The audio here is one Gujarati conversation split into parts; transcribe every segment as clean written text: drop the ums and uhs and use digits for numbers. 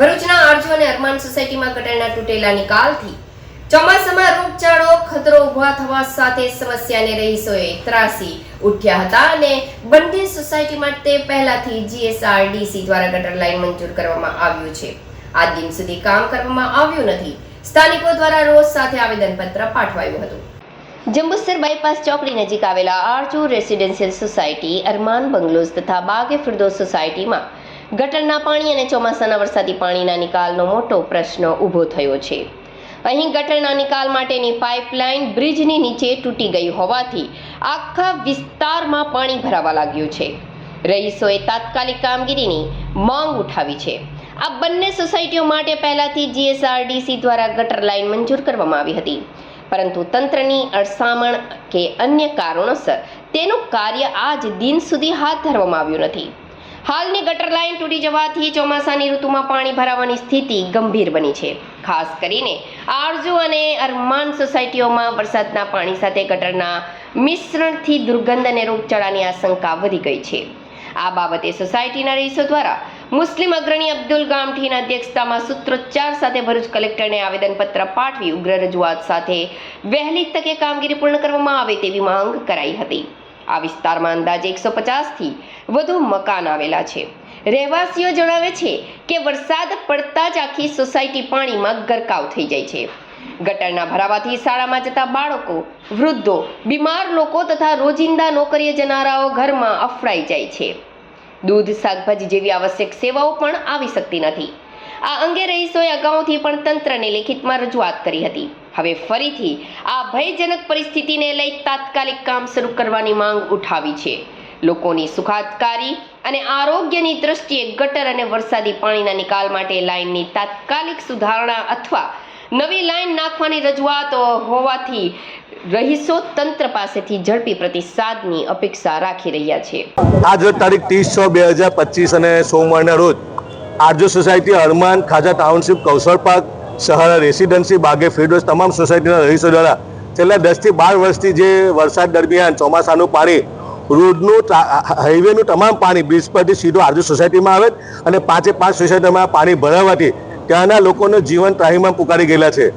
ભરૂચના આરજુ અને અરમાન સોસાયટીમાં ગટરના તૂટેલા નિકાલથી ચોમાસામાં રોગચાળો ખતરો ઉભા થવા સાથે સમસ્યાને રહીશોએ ત્રાસી ઉઠ્યા હતા અને બંને સોસાયટી માટે પહેલાથી જીએસઆરડીસી દ્વારા ગટર લાઈન મંજૂર કરવામાં આવ્યું છે. આજ દિન સુધી કામ કરવામાં આવ્યું નથી. સ્થાનિકો દ્વારા રોષ સાથે આવેદનપત્ર પાઠવાયું હતું. જંબુસર બાયપાસ ચોકડી નજીક આવેલા આરજુ રેસિડેન્શિયલ સોસાયટી, અરમાન બંગલોઝ તથા બાગે ફિરદોસ સોસાયટીમાં ગટરના પાણી અને ચોમાસાના વરસાદી પાણીના નિકાલનો મોટો પ્રશ્ન ઊભો થયો છે. અહીં ગટરના નિકાલ માટેની પાઇપલાઇન બ્રિજની નીચે તૂટી ગઈ હોવાથી આખા વિસ્તારમાં પાણી ભરાવા લાગ્યું છે. રહીશોએ તાત્કાલિક કામગીરીની માંગ ઉઠાવી છે. આ બંને સોસાયટીઓ માટે પહેલાથી જીએસઆરડીસી દ્વારા ગટર લાઇન મંજૂર કરવામાં આવી હતી, પરંતુ તંત્રની અળસામણ કે અન્ય કારણોસર તેનું કાર્ય આજ દિન સુધી હાથ ધરવામાં આવ્યું નથી. હાલની ગટર લાઇન તૂટી જવાથી ચોમાસાની ઋતુમાં પાણી ભરાવાની સ્થિતિ ગંભીર બની છે. ખાસ કરીને આરજુ અને અરમાન સોસાયટીઓમાં વરસાદના પાણી સાથે ગટરના મિશ્રણથી દુર્ગંધ અને રોગચાળાની આશંકા વધી ગઈ છે. આ બાબતે સોસાયટીના રહીશો દ્વારા મુસ્લિમ અગ્રણી અબ્દુલ ગામઠીના અધ્યક્ષતામાં સૂત્રોચ્ચાર સાથે ભરૂચ કલેક્ટરને આવેદનપત્ર પાઠવી ઉગ્ર રજૂઆત સાથે વહેલી તકે કામગીરી પૂર્ણ કરવામાં આવે તેવી માંગ કરાઈ હતી. આ વિસ્તારમાં અંદાજે 150થી વધુ મકાન આવેલા છે. રહેવાસીઓ જણાવે છે કે વરસાદ પડતા જ આખી સોસાયટી પાણીમાં ગરકાવ થઈ જાય છે. ગટરના ભરાવાથી શાળામાં જતા બાળકો, વૃદ્ધો, બીમાર લોકો તથા રોજિંદા નોકરીએ જનારાઓ ઘરમાં અફડાઈ જાય છે. દૂધ, શાકભાજી જેવી આવશ્યક સેવાઓ પણ આવી શકતી નથી. આ અંગે રહીશોએ અગાઉથી પણ તંત્રને લેખિતમાં રજૂઆત કરી હતી. હવે ફરીથી આ ભયજનક પરિસ્થિતિને લઈ તાત્કાલિક કામ શરૂ કરવાની માંગ ઉઠાવી છે. લોકોની સુખાકારી અને આરોગ્યની દ્રષ્ટિએ ગટર અને વરસાદી પાણીના નિકાલ માટે લાઇનની તાત્કાલિક સુધારણા અથવા નવી લાઇન નાખવાની રજૂઆત હોવાથી રહીશો તંત્ર પાસેથી ઝડપી પ્રતિસાદની અપેક્ષા રાખી રહ્યા છે. આજ તારીખ 30/6/2025 અને સોમવારના રોજ આરજુ સોસાયટી, અરમાન, ખાજા ટાઉનશીપ, કૌશલ પાર્ક, સહારા રેસિડેન્સી, બાગે ફિરદોસ તમામ સોસાયટીના રહીશો દ્વારા છેલ્લા 10થી 12 વર્ષથી જે વરસાદ દરમિયાન ચોમાસાનું પાણી, રોડનું, હાઈવેનું તમામ પાણી બ્રિજ પરથી સીધું આરજુ સોસાયટીમાં આવે અને 5 સોસાયટીમાં પાણી ભરાવાથી ત્યાંના લોકોનું જીવન ત્રાહિમામ પુકારી ગયેલા છે.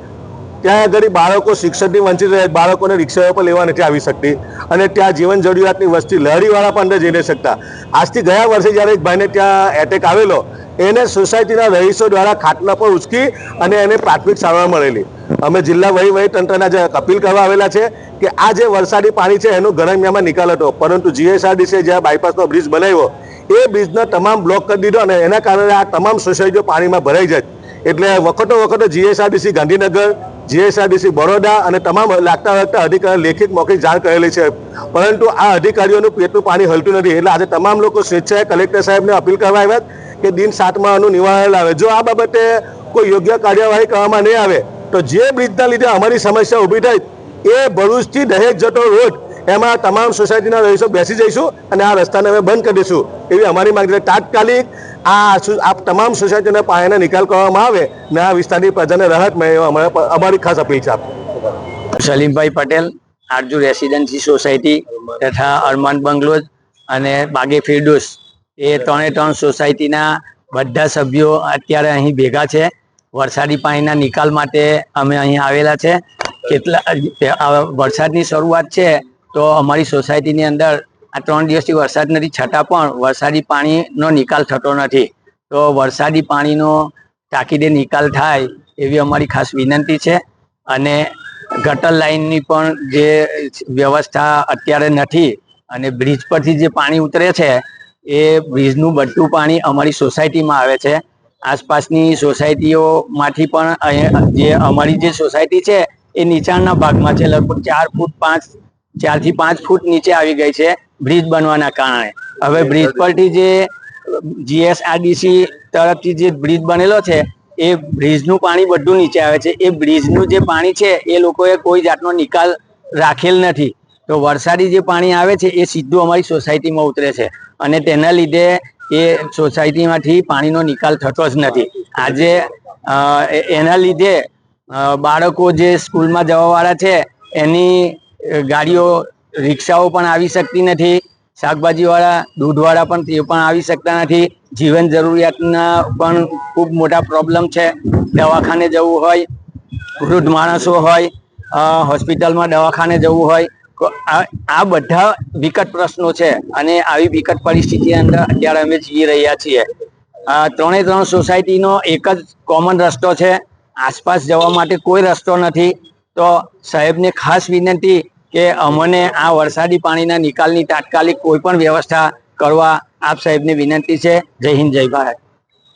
ત્યાં આગળ બાળકો શિક્ષણથી વંચિત રહે, બાળકોને રિક્ષાઓ પર લેવા નથી આવી શકતી અને ત્યાં જીવન જરૂરિયાતની વસ્તી લહેરીવાળા પણ અંદર જઈ નથી શકતા. આજથી ગયા વર્ષે જ્યારે એક ભાઈને ત્યાં એટેક આવેલો, એને સોસાયટીના રહીશો દ્વારા ખાટલા પર ઉચકી અને એને પ્રાથમિક સારવાર મળેલી. અમે જિલ્લા વહીવટીતંત્રના જે અપીલ કરવા આવેલા છે કે આ જે વરસાદી પાણી છે એનું ગરમિયામાં નિકાલ હતો, પરંતુ જીએસઆરડીસીએ જ્યાં બાયપાસનો બ્રિજ બનાવ્યો એ બ્રિજનો તમામ બ્લોક કરી દીધો અને એના કારણે આ તમામ સોસાયટીઓ પાણીમાં ભરાઈ જાય. એટલે વખતો જીએસઆરડીસી ગાંધીનગર, જીએસઆરડીસી બરોડા અને તમામ લાગતા અધિકારીઓ લેખિત મૌખિક જાણ કરેલી છે, પરંતુ આ અધિકારીઓનું પેટનું પાણી હલતું નથી. એટલે આજે તમામ લોકો સ્વેચ્છાએ કલેક્ટર સાહેબને અપીલ કરવા આવ્યા કે દિન 7માં આનું નિવારણ લાવે. જો આ બાબતે કોઈ યોગ્ય કાર્યવાહી કરવામાં નહીં આવે તો જે બ્રિજના લીધે અમારી સમસ્યા ઊભી થઈ એ ભરૂચથી દહેજ જતો રોડ, એમાં તમામ સોસાયટીના રહીશો બેસી જઈશું અને આ રસ્તાને અમે બંધ કરી દઈશું એવી અમારી માંગ છે. તાત્કાલિક આ તમામ સોસાયટીના પાણીનો નિકાલ કરવામાં આવે ને આ વિસ્તારની પ્રજાને રાહત મળે અમારી ખાસ અપીલ છે. સલીમભાઈ પટેલ, આરજુ રેસિડેન્સી સોસાયટી તથા અરમાન બંગલોઝ અને બાગે ફિરદોસ એ 3 સોસાયટીના બધા સભ્યો અત્યારે અહીં ભેગા છે. વરસાદી પાણીના નિકાલ માટે અમે અહીં આવેલા છે. વરસાદની શરૂઆત છે તો અમારી સોસાયટીની અંદર આ 3 દિવસથી વરસાદ નથી, છતાં પણ વરસાદી પાણીનો નિકાલ થતો નથી. તો વરસાદી પાણીનો તાકીદે નિકાલ થાય એવી અમારી ખાસ વિનંતી છે. અને ગટર લાઇનની પણ જે વ્યવસ્થા અત્યારે નથી અને બ્રિજ પરથી જે પાણી ઉતરે છે એ બ્રિજનું બધું પાણી અમારી સોસાયટીમાં આવે છે. આસપાસની સોસાયટીઓમાંથી પણ જે અમારી જે સોસાયટી છે એ નીચાણના ભાગમાં છે, લગભગ 4 થી 5 ફૂટ નીચે આવી ગઈ છે બ્રિજ બનવાના કારણે. હવે બ્રિજ પરથી જે જીએસઆરડીસી તરફથી જે બ્રિજ બનેલો છે એ બ્રિજનું પાણી બધું નીચે આવે છે. એ બ્રિજનું જે પાણી છે એ લોકોએ કોઈ જાતનો નિકાલ રાખેલ નથી. તો વરસાદી જે પાણી આવે છે એ સીધું અમારી સોસાયટીમાં ઉતરે છે અને તેના લીધે એ સોસાયટીમાંથી પાણીનો નિકાલ થતો જ નથી. આજે એના લીધે બાળકો જે સ્કૂલમાં જવાવાળા છે એની ગાડીઓ, રિક્ષાઓ પણ આવી શકતી નથી. શાકભાજીવાળા, દૂધવાળા પણ તે પણ આવી શકતા નથી. જીવન જરૂરિયાતના પણ ખૂબ મોટા પ્રોબ્લેમ છે. દવાખાને જવું હોય, વૃદ્ધ માણસો હોય, હોસ્પિટલમાં દવાખાને જવું હોય, તો આ બધા વિકટ પ્રશ્નો છે અને આવી વિકટ પરિસ્થિતિ અંદર અત્યારે અમે જીવી રહ્યા છીએ. ત્રણે ત્રણ સોસાયટીનો એક જ કોમન રસ્તો છે, આસપાસ જવા માટે કોઈ રસ્તો નથી. તો સાહેબને ખાસ વિનંતી કે અમને આ વરસાદી પાણીના નિકાલની તાત્કાલિક કોઈ પણ વ્યવસ્થા કરવા આપ સાહેબને વિનંતી છે. જય હિન્દ, જય ભારત.